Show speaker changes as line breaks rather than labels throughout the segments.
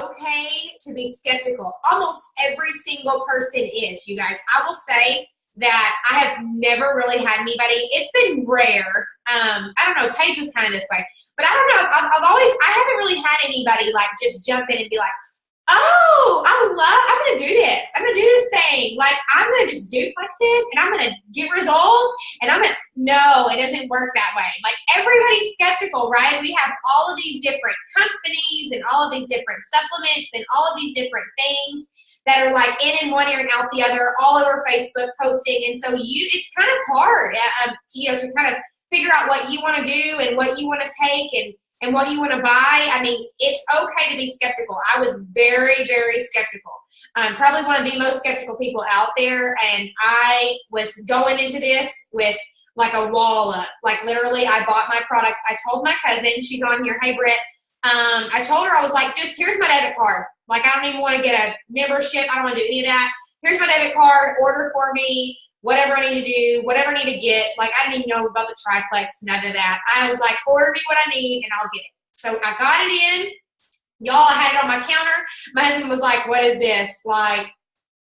okay to be skeptical. Almost every single person is, you guys. I will say that I have never really had anybody, it's been rare. I don't know, Paige was kind of this way, but I don't know, I haven't really had anybody like just jump in and be like, oh, I'm going to do this. I'm going to do this thing. Like, I'm going to just do plexus and I'm going to get results and no, it doesn't work that way. Like, everybody's skeptical, right? We have all of these different companies and all of these different supplements and all of these different things that are like in one ear and out the other, all over Facebook posting. And so it's kind of hard, to kind of figure out what you want to do and what you want to take and what you want to buy. I mean, it's okay to be skeptical. I was very, very skeptical. I'm probably one of the most skeptical people out there, and I was going into this with like a wall up. Like, literally, I bought my products. I told my cousin, she's on here, hey, Britt, I told her, I was like, just here's my debit card. Like, I don't even want to get a membership. I don't want to do any of that. Here's my debit card. Order for me. Whatever I need to do, whatever I need to get. Like, I didn't even know about the triplex, none of that. I was like, order me what I need and I'll get it. So I got it in. Y'all, I had it on my counter. My husband was like, what is this? Like,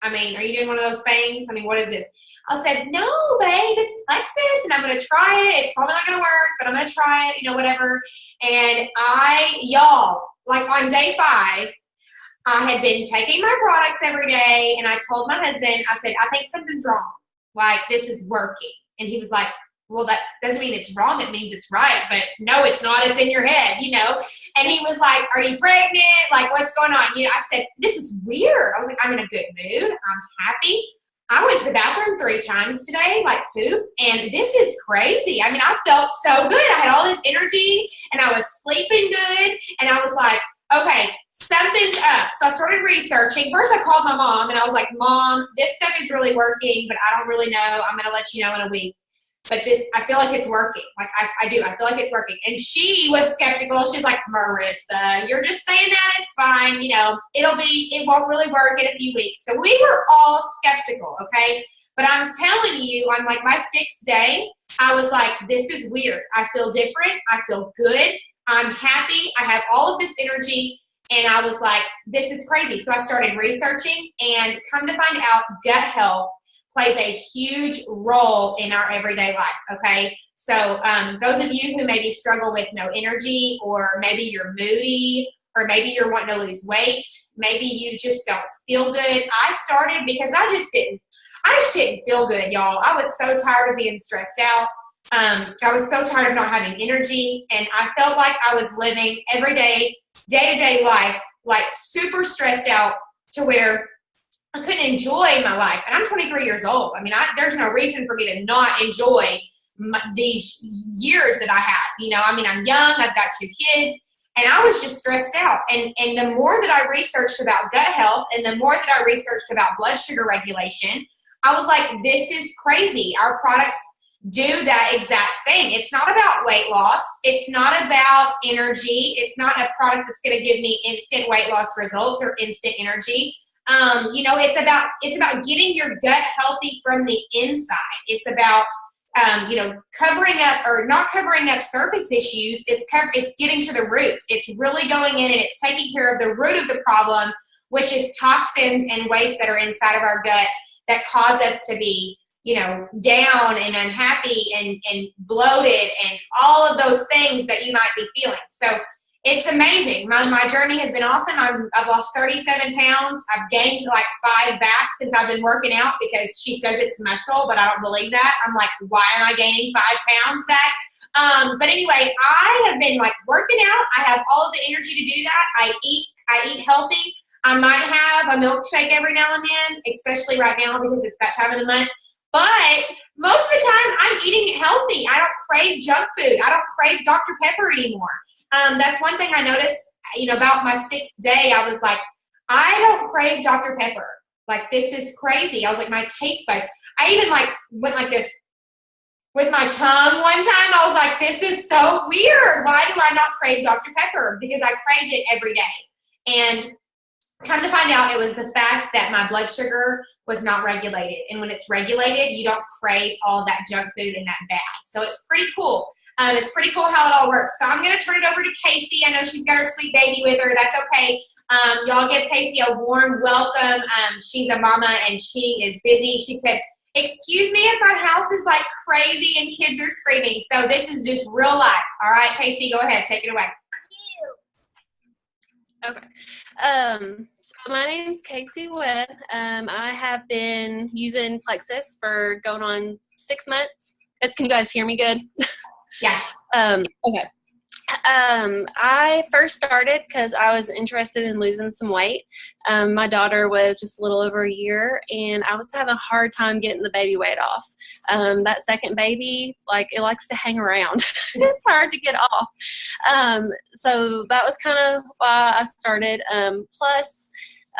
I mean, are you doing one of those things? I mean, what is this? I said, no, babe, it's plexus and I'm going to try it. It's probably not going to work, but I'm going to try it, whatever. And y'all, like on day 5, I had been taking my products every day and I told my husband, I said, I think something's wrong. Like, this is working. And he was like, well, that doesn't mean it's wrong. It means it's right. But no, it's not. It's in your head, And he was like, are you pregnant? Like, what's going on? I said, this is weird. I was like, I'm in a good mood. I'm happy. I went to the bathroom 3 times today, like poop, and this is crazy. I mean, I felt so good. I had all this energy, and I was sleeping good, and I was like, okay, something's up. So I started researching. First, I called my mom, and I was like, Mom, this stuff is really working, but I don't really know. I'm going to let you know in a week. But I feel like it's working. Like, I do. I feel like it's working. And she was skeptical. She's like, Marissa, you're just saying that. It's fine. It won't really work in a few weeks. So we were all skeptical, okay? But I'm telling you, on like my 6th day, I was like, this is weird. I feel different. I feel good. I'm happy. I have all of this energy. And I was like, this is crazy. So I started researching, and come to find out, gut health plays a huge role in our everyday life, okay? So those of you who maybe struggle with no energy, or maybe you're moody, or maybe you're wanting to lose weight, maybe you just don't feel good. I started because I just didn't feel good, y'all. I was so tired of being stressed out. I was so tired of not having energy, and I felt like I was living every day-to-day life, like super stressed out to where I couldn't enjoy my life. And I'm 23 years old. I mean, there's no reason for me to not enjoy these years that I have. I mean, I'm young. I've got 2 kids. And I was just stressed out. And the more that I researched about gut health, and the more that I researched about blood sugar regulation, I was like, this is crazy. Our products do that exact thing. It's not about weight loss. It's not about energy. It's not a product that's going to give me instant weight loss results or instant energy. It's about getting your gut healthy from the inside. It's about, covering up or not covering up surface issues. It's getting to the root. It's really going in and it's taking care of the root of the problem, which is toxins and waste that are inside of our gut that cause us to be, down and unhappy and bloated and all of those things that you might be feeling. So it's amazing. My journey has been awesome. I've lost 37 pounds. I've gained like 5 back since I've been working out, because she says it's muscle, but I don't believe that. I'm like, why am I gaining 5 pounds back? But anyway, I have been like working out. I have all of the energy to do that. I eat healthy. I might have a milkshake every now and then, especially right now because it's that time of the month. But most of the time, I'm eating healthy. I don't crave junk food. I don't crave Dr. Pepper anymore. That's one thing I noticed, about my 6th day. I was like, I don't crave Dr. Pepper. Like, this is crazy. I was like, my taste buds. I even like went like this with my tongue one time. I was like, this is so weird. Why do I not crave Dr. Pepper? Because I craved it every day. And come to find out, it was the fact that my blood sugar was not regulated. And when it's regulated, you don't crave all that junk food and that bad. So it's pretty cool. It's pretty cool how it all works. So I'm going to turn it over to Casey. I know she's got her sweet baby with her. That's okay. Y'all give Casey a warm welcome. She's a mama and she is busy. She said, excuse me if my house is like crazy and kids are screaming. So this is just real life. All right, Casey, go ahead. Take it away.
Okay. So my name is Casey Webb. I have been using Plexus for going on 6 months. Can you guys hear me good?
Yeah.
Okay. I first started because I was interested in losing some weight. My daughter was just a little over a year, and I was having a hard time getting the baby weight off. That second baby, like, it likes to hang around. It's hard to get off. So that was kind of why I started. Plus,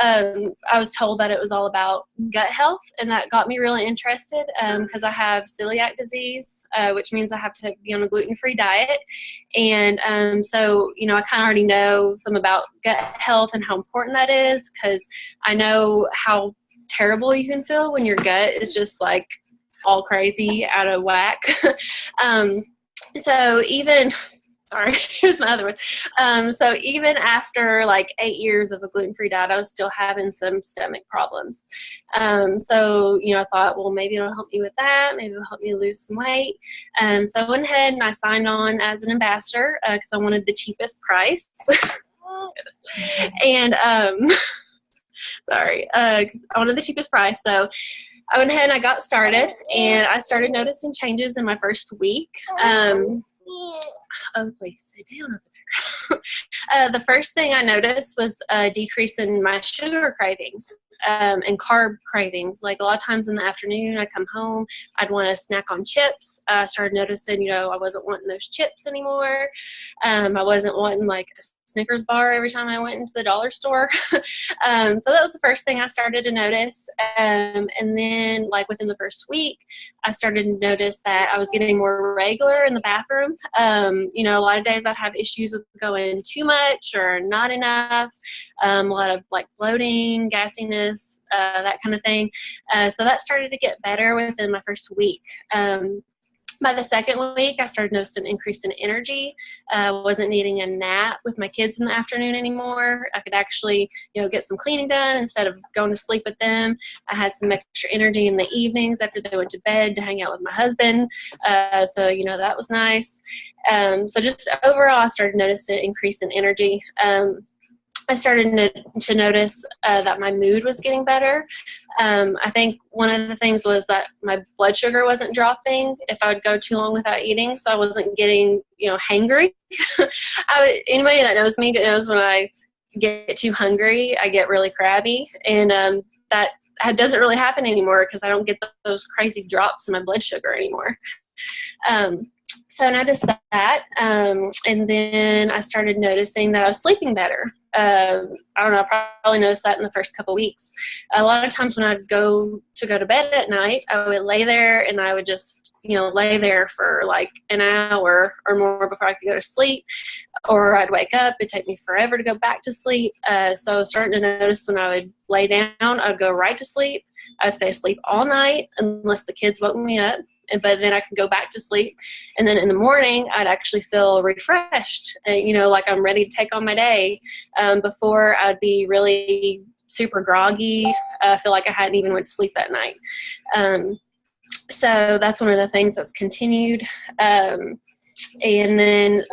I was told that it was all about gut health, and that got me really interested because I have celiac disease, which means I have to be on a gluten-free diet. And so, you know, I kind of already know some about gut health and how important that is, because I know how terrible you can feel when your gut is just like all crazy out of whack. So even... Sorry, here's my other one. So even after like 8 years of a gluten-free diet, I was still having some stomach problems. So, you know, I thought, well, maybe it'll help me with that. Maybe it'll help me lose some weight. So I went ahead and I signed on as an ambassador because I wanted the cheapest price. And sorry, 'cause I wanted the cheapest price. So I went ahead and I got started, and I started noticing changes in my first week. Oh, please sit down over there. The first thing I noticed was a decrease in my sugar cravings and carb cravings. Like, a lot of times in the afternoon, I'd come home, I'd want to snack on chips. I started noticing, you know, I wasn't wanting those chips anymore. I wasn't wanting like a Snickers bar every time I went into the dollar store. So that was the first thing I started to notice. And then, like, within the first week, I started to notice that I was getting more regular in the bathroom. You know, a lot of days I'd have issues with going too much or not enough, a lot of like bloating, gassiness, that kind of thing. So that started to get better within my first week. By the second week, I started noticing an increase in energy. I wasn't needing a nap with my kids in the afternoon anymore. I could actually, you know, get some cleaning done instead of going to sleep with them. I had some extra energy in the evenings after they went to bed to hang out with my husband. So, you know, that was nice. So just overall, I started noticing an increase in energy. I started to notice that my mood was getting better. I think one of the things was that my blood sugar wasn't dropping if I would go too long without eating, so I wasn't getting, you know, hangry. Anybody that knows me knows when I get too hungry, I get really crabby, and that doesn't really happen anymore because I don't get those crazy drops in my blood sugar anymore. So I noticed that, and then I started noticing that I was sleeping better. I don't know, I probably noticed that in the first couple weeks. A lot of times when I'd go to bed at night, I would lay there and I would just, you know, lay there for like an hour or more before I could go to sleep, or I'd wake up. It'd take me forever to go back to sleep. So I was starting to notice when I would lay down, I'd go right to sleep. I'd stay asleep all night unless the kids woke me up. But then I could go back to sleep. And then in the morning, I'd actually feel refreshed, you know, like I'm ready to take on my day. Before, I'd be really super groggy. I feel like I hadn't even went to sleep that night. So that's one of the things that's continued. And then,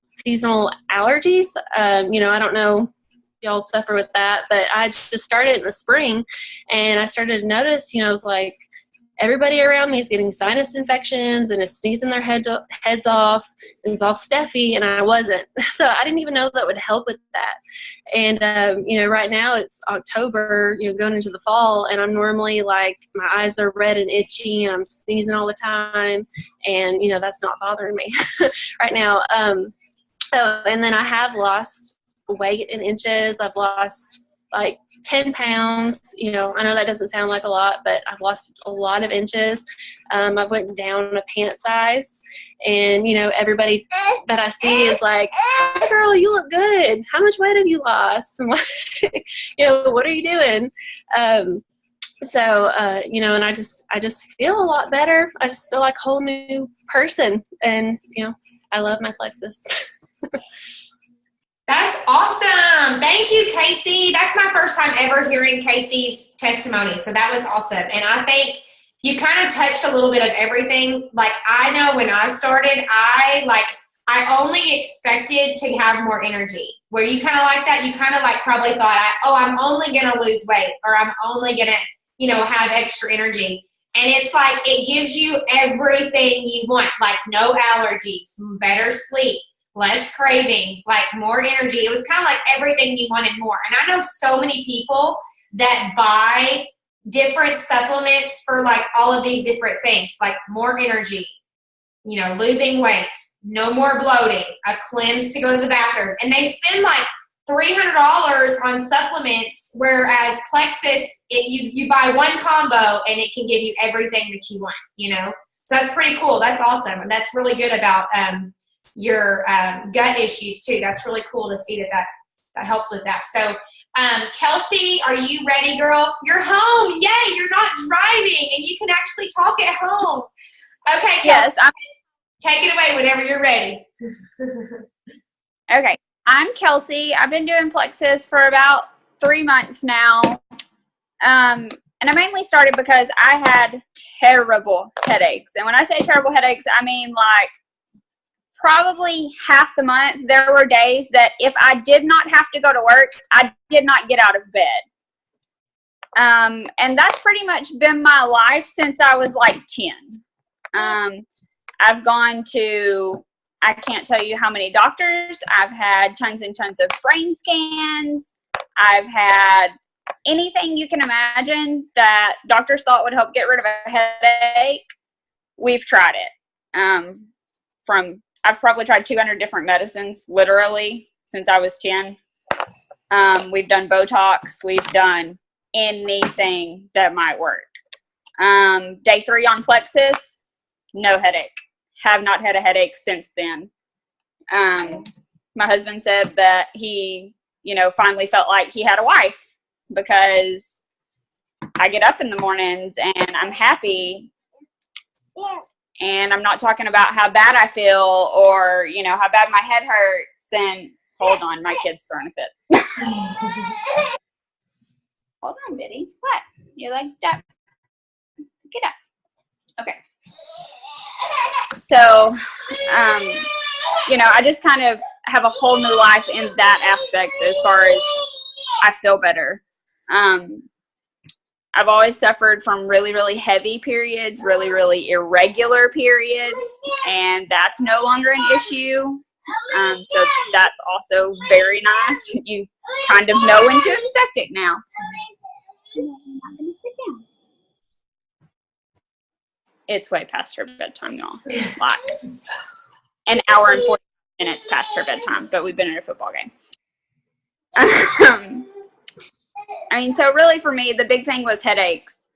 seasonal allergies. You know, I don't know if y'all suffer with that, but I just started in the spring, and I started to notice, you know, it was like, everybody around me is getting sinus infections and is sneezing their heads off. It was all stuffy, and I wasn't. So I didn't even know that would help with that. And, you know, right now it's October, you know, going into the fall, and I'm normally like, my eyes are red and itchy, and I'm sneezing all the time. And, you know, that's not bothering me right now. And then I have lost weight in inches. I've lost like 10 pounds. You know, I know that doesn't sound like a lot, but I've lost a lot of inches. I've went down a pant size, and, you know, everybody that I see is like, "Hey, girl, you look good. How much weight have you lost?" And like, you know, what are you doing? You know, and I just feel a lot better. I just feel like a whole new person, and, you know, I love my plexus.
That's awesome. Thank you, Casey. That's my first time ever hearing Casey's testimony. So that was awesome. And I think you kind of touched a little bit of everything. Like, I know when I started, I only expected to have more energy. Where you kind of like that, you kind of like probably thought, I'm only going to lose weight, or I'm only going to, have extra energy. And it's like, it gives you everything you want, like no allergies, better sleep, less cravings, like more energy. It was kind of like everything you wanted more. And I know so many people that buy different supplements for like all of these different things, like more energy, losing weight, no more bloating, a cleanse to go to the bathroom. And they spend like $300 on supplements, whereas Plexus, you buy one combo and it can give you everything that you want, So that's pretty cool. That's awesome. And that's really good about your gut issues too. That's really cool to see that helps with that. So Kelsey, are you ready, girl? You're home. Yay, you're not driving and you can actually talk at home. Okay, Kelsey,
yes,
take it away whenever you're ready.
Okay, I'm Kelsey. I've been doing Plexus for about 3 months now. And I mainly started because I had terrible headaches. And when I say terrible headaches, I mean like probably half the month, there were days that if I did not have to go to work, I did not get out of bed. And that's pretty much been my life since I was like 10. I've gone to, I can't tell you how many doctors. I've had tons and tons of brain scans. I've had anything you can imagine that doctors thought would help get rid of a headache. We've tried it. I've probably tried 200 different medicines, literally, since I was 10. We've done Botox. We've done anything that might work. Day 3 on Plexus, no headache. Have not had a headache since then. My husband said that he, finally felt like he had a wife, because I get up in the mornings and I'm happy. And I'm not talking about how bad I feel or, how bad my head hurts. And hold on, my kid's throwing a fit. Hold on, Biddy. What? Your leg's stuck. Get up. Okay. So, I just kind of have a whole new life in that aspect as far as I feel better. I've always suffered from really, really heavy periods, really, really irregular periods, and that's no longer an issue. So that's also very nice. You kind of know when to expect it now. It's way past her bedtime, y'all. Like an hour and 40 minutes past her bedtime, but we've been at a football game. So really for me, the big thing was headaches.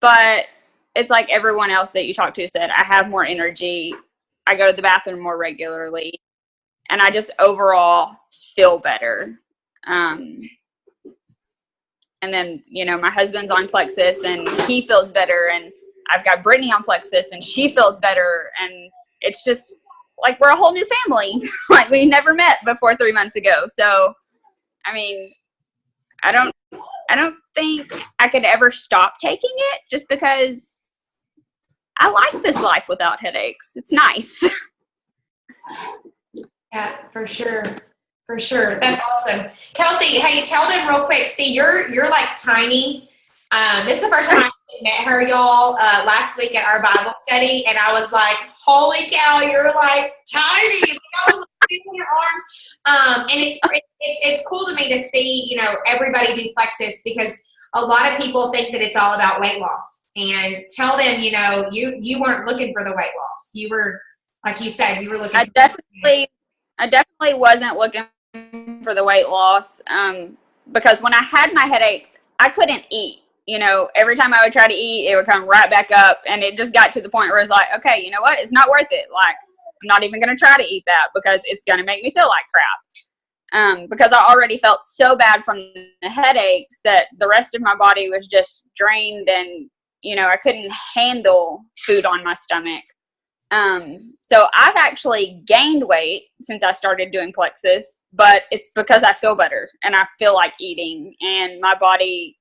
But it's like everyone else that you talk to said, I have more energy. I go to the bathroom more regularly. And I just overall feel better. And then, my husband's on Plexus and he feels better. And I've got Brittany on Plexus and she feels better. And it's just like we're a whole new family. Like we never met before 3 months ago. So, I don't think I could ever stop taking it just because I like this life without headaches. It's nice.
Yeah, for sure. For sure. That's awesome. Kelsey, hey, tell them real quick. See, you're like tiny. This is the first time I met her, y'all, last week at our Bible study. And I was like, holy cow, you're like tiny. Like, I was like, in your arms. And it's cool to me to see, everybody do Plexus, because a lot of people think that it's all about weight loss. And tell them, you weren't looking for the weight loss. You were, like you said, you were looking.
I definitely wasn't looking for the weight loss, because when I had my headaches, I couldn't eat. Every time I would try to eat, it would come right back up, and it just got to the point where it's like, okay, you know what? It's not worth it. Like, I'm not even going to try to eat that because it's going to make me feel like crap. Because I already felt so bad from the headaches that the rest of my body was just drained, and, I couldn't handle food on my stomach. So I've actually gained weight since I started doing plexus, but it's because I feel better and I feel like eating, and my body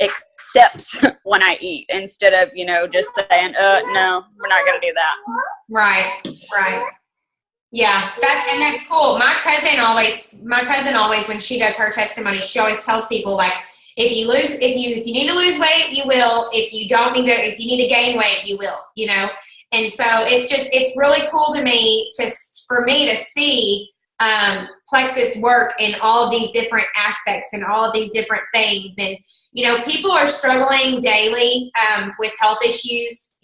accepts when I eat instead of, just saying, no, we're not going to do that.
Right. Yeah, that's cool. My cousin always, when she does her testimony, she always tells people, like, if you need to lose weight, you will. If you need to gain weight, you will, And so it's really cool for me to see plexus work in all of these different aspects and all of these different things. And, people are struggling daily with health issues,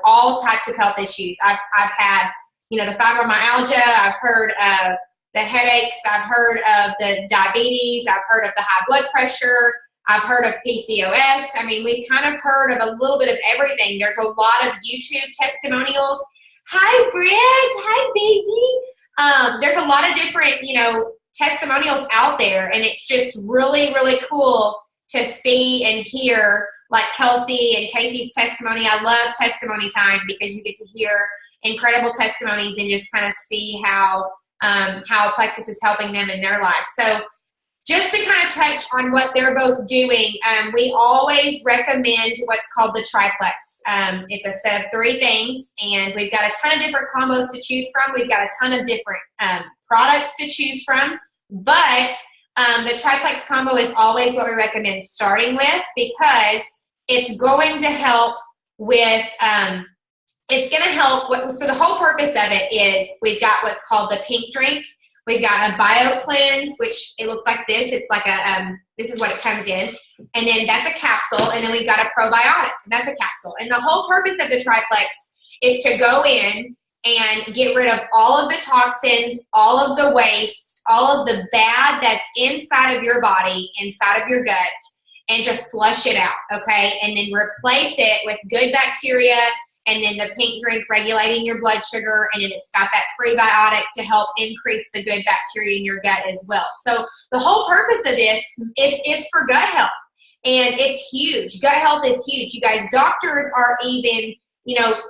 all types of health issues. I've had, the fibromyalgia, I've heard of the headaches, I've heard of the diabetes, I've heard of the high blood pressure, I've heard of PCOS. I mean, we've kind of heard of a little bit of everything. There's a lot of YouTube testimonials. Hi, Britt. Hi, baby. There's a lot of different, testimonials out there, and it's just really, really cool to see and hear, like Kelsey and Casey's testimony. I love testimony time because you get to hear incredible testimonies and just kind of see how plexus is helping them in their life. So just to kind of touch on what they're both doing, we always recommend what's called the triplex. It's a set of 3 things, and we've got a ton of different combos to choose from. We've got a ton of different products to choose from, but the triplex combo is always what we recommend starting with, because it's going to help with so the whole purpose of it is we've got what's called the pink drink. We've got a bio cleanse, which it looks like this. It's like this is what it comes in. And then that's a capsule. And then we've got a probiotic. And that's a capsule. And the whole purpose of the triplex is to go in and get rid of all of the toxins, all of the waste, all of the bad that's inside of your body, inside of your gut, and to flush it out, okay? And then replace it with good bacteria, and then the pink drink regulating your blood sugar, and then it's got that prebiotic to help increase the good bacteria in your gut as well. So the whole purpose of this is for gut health, and it's huge. Gut health is huge. You guys, doctors are even,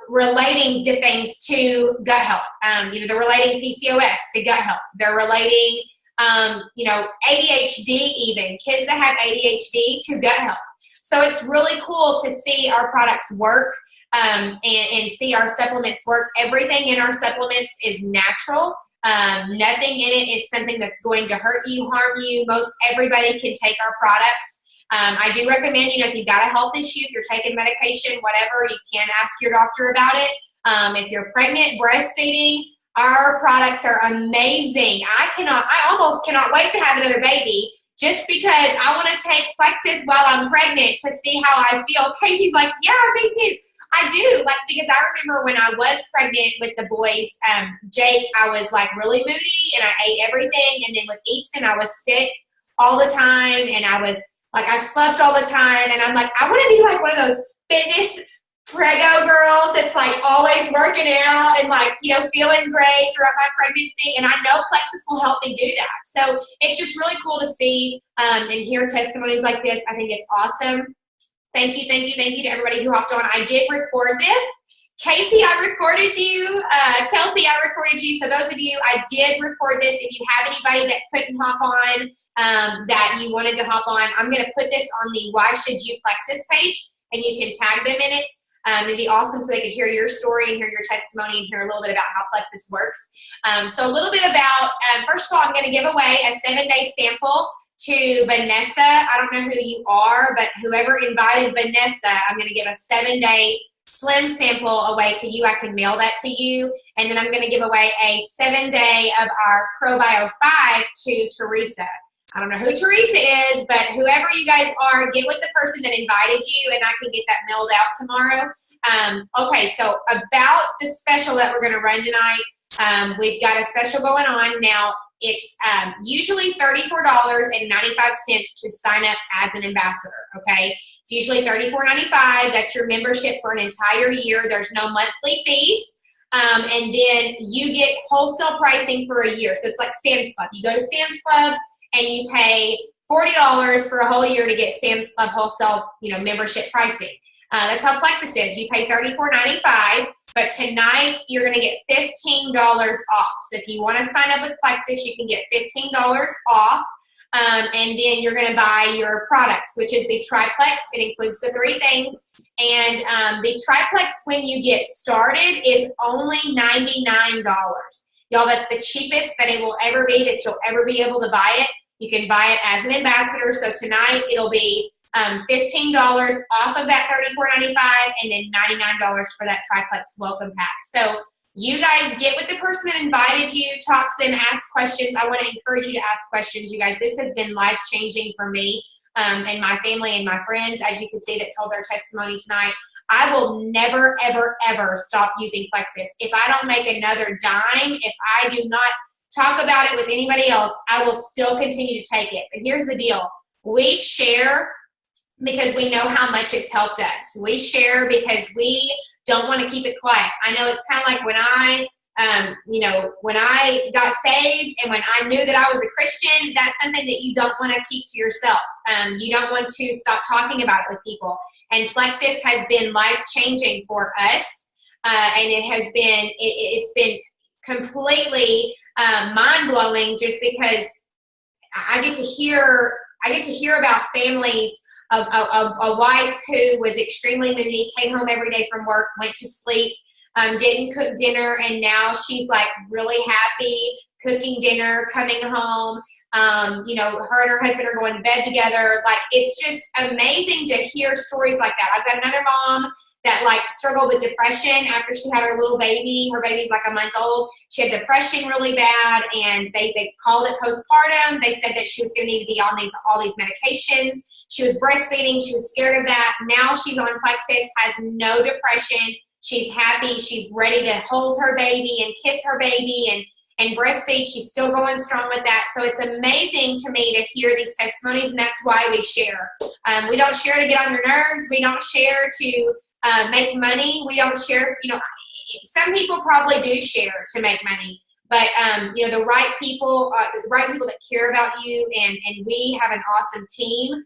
relating to things to gut health. They're relating PCOS to gut health. They're relating, ADHD even, kids that have ADHD to gut health. So it's really cool to see our products work. And see our supplements work. Everything in our supplements is natural. Nothing in it is something that's going to hurt you, harm you. Most everybody can take our products. I do recommend, if you've got a health issue, if you're taking medication, whatever, you can ask your doctor about it. If you're pregnant, breastfeeding, our products are amazing. I almost cannot wait to have another baby, just because I want to take plexus while I'm pregnant to see how I feel. Casey's like, yeah, me too. I do, because I remember when I was pregnant with the boys, Jake, I was really moody and I ate everything. And then with Easton, I was sick all the time, and I was I slept all the time. And I'm like, I want to be like one of those fitness prego girls that's always working out and feeling great throughout my pregnancy. And I know plexus will help me do that. So it's just really cool to see and hear testimonies like this. I think it's awesome. Thank you to everybody who hopped on. I did record this. Casey, I recorded you. Kelsey, I recorded you. So those of you, I did record this. If you have anybody that couldn't hop on, that you wanted to hop on, I'm going to put this on the Why Should You Plexus page, and you can tag them in it. It'd be awesome so they could hear your story and hear your testimony and hear a little bit about how plexus works. So a little bit about, first of all, I'm going to give away a 7-day sample to Vanessa. I don't know who you are, but whoever invited Vanessa, I'm going to give a 7-day slim sample away to you. I can mail that to you. And then I'm going to give away a 7-day of our ProBio 5 to Teresa. I don't know who Teresa is, but whoever you guys are, get with the person that invited you, and I can get that mailed out tomorrow. Okay, so about the special that we're going to run tonight, we've got a special going on now. It's usually $34.95 to sign up as an ambassador, okay? It's usually $34.95. That's your membership for an entire year. There's no monthly fees. And then you get wholesale pricing for a year. So it's like Sam's Club. You go to Sam's Club and you pay $40 for a whole year to get Sam's Club wholesale, membership pricing. That's how plexus is. You pay $34.95, but tonight you're going to get $15 off. So if you want to sign up with plexus, you can get $15 off. And then you're going to buy your products, which is the triplex. It includes the 3 things. And the triplex, when you get started, is only $99. Y'all, that's the cheapest that it will ever be, that you'll ever be able to buy it. You can buy it as an ambassador. So tonight it'll be $15 off of that $34.95 and then $99 for that triplex welcome pack. So you guys get with the person that invited you, talk to them, ask questions. I want to encourage you to ask questions, you guys. This has been life-changing for me and my family and my friends, as you can see, that told their testimony tonight. I will never, ever, ever stop using plexus. If I don't make another dime, if I do not talk about it with anybody else, I will still continue to take it. But here's the deal. We share because we know how much it's helped us. We share because we don't want to keep it quiet. I know it's kind of like when I got saved and when I knew that I was a Christian, that's something that you don't want to keep to yourself. You don't want to stop talking about it with people. And plexus has been life-changing for us. And it's been completely mind-blowing, just because I get to hear about families of a wife who was extremely moody, came home every day from work, went to sleep, didn't cook dinner, and now she's like really happy cooking dinner, coming home. Her and her husband are going to bed together. Like, it's just amazing to hear stories like that. I've got another mom that like struggled with depression after she had her little baby. Her baby's like a month old. She had depression really bad, and they called it postpartum. They said that she was going to need to be on all these medications. She was breastfeeding. She was scared of that. Now she's on plexus, has no depression. She's happy. She's ready to hold her baby and kiss her baby and breastfeed. She's still going strong with that. So it's amazing to me to hear these testimonies, and that's why we share. We don't share to get on your nerves. We don't share to make money. We don't share, some people probably do share to make money, but the right people that care about you, and we have an awesome team.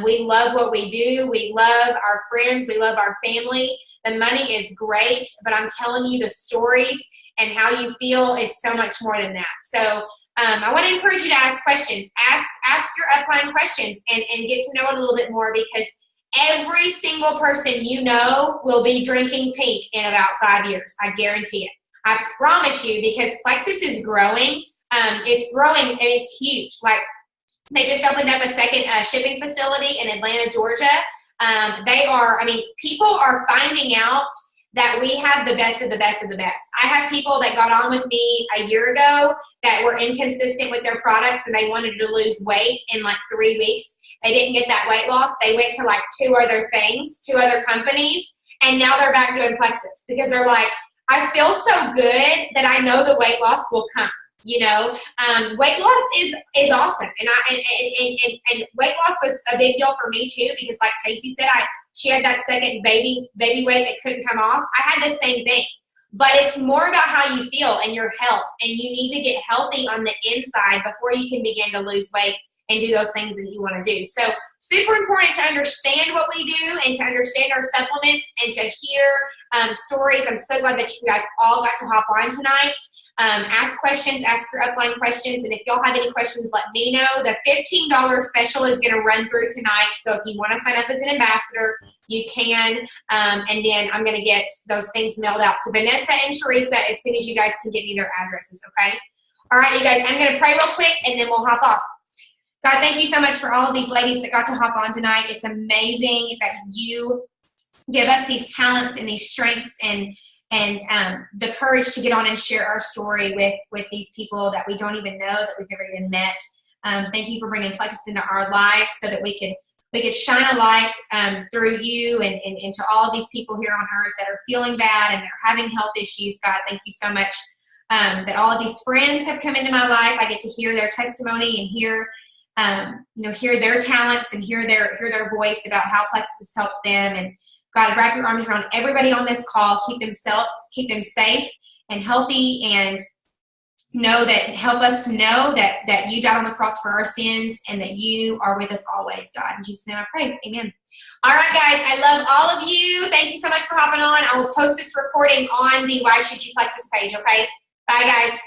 We love what we do. We love our friends. We love our family. The money is great, but I'm telling you, the stories and how you feel is so much more than that. So I want to encourage you to ask questions. Ask your upline questions and get to know it a little bit more, because every single person you know will be drinking pink in about 5 years. I guarantee it. I promise you, because plexus is growing. It's growing, and it's huge. Like, they just opened up a second shipping facility in Atlanta, Georgia. People are finding out that we have the best of the best of the best. I have people that got on with me a year ago that were inconsistent with their products, and they wanted to lose weight in like 3 weeks. They didn't get that weight loss. They went to like 2 other companies, and now they're back doing plexus, because they're like, I feel so good that I know the weight loss will come. Weight loss is awesome, and weight loss was a big deal for me too, because like Casey said, she had that second baby weight that couldn't come off. I had the same thing, but it's more about how you feel and your health, and you need to get healthy on the inside before you can begin to lose weight and do those things that you want to do. So super important to understand what we do and to understand our supplements and to hear stories. I'm so glad that you guys all got to hop on tonight. Ask questions, ask your upline questions, and if y'all have any questions, let me know. The $15 special is going to run through tonight, so if you want to sign up as an ambassador, you can, and then I'm going to get those things mailed out to Vanessa and Teresa as soon as you guys can give me their addresses, okay? All right, you guys, I'm going to pray real quick, and then we'll hop off. God, thank you so much for all of these ladies that got to hop on tonight. It's amazing that you give us these talents and these strengths and the courage to get on and share our story with these people that we don't even know, that we've never even met. Thank you for bringing plexus into our lives so that we could shine a light through you and to all of these people here on earth that are feeling bad and they're having health issues. God, thank you so much that all of these friends have come into my life. I get to hear their testimony and hear their talents and hear their voice about how plexus has helped them. And God, wrap your arms around everybody on this call. Keep them safe and healthy, and help us to know that you died on the cross for our sins and that you are with us always, God. In Jesus' name I pray. Amen. All right, guys. I love all of you. Thank you so much for hopping on. I will post this recording on the Why Should You Plexus page, okay? Bye, guys.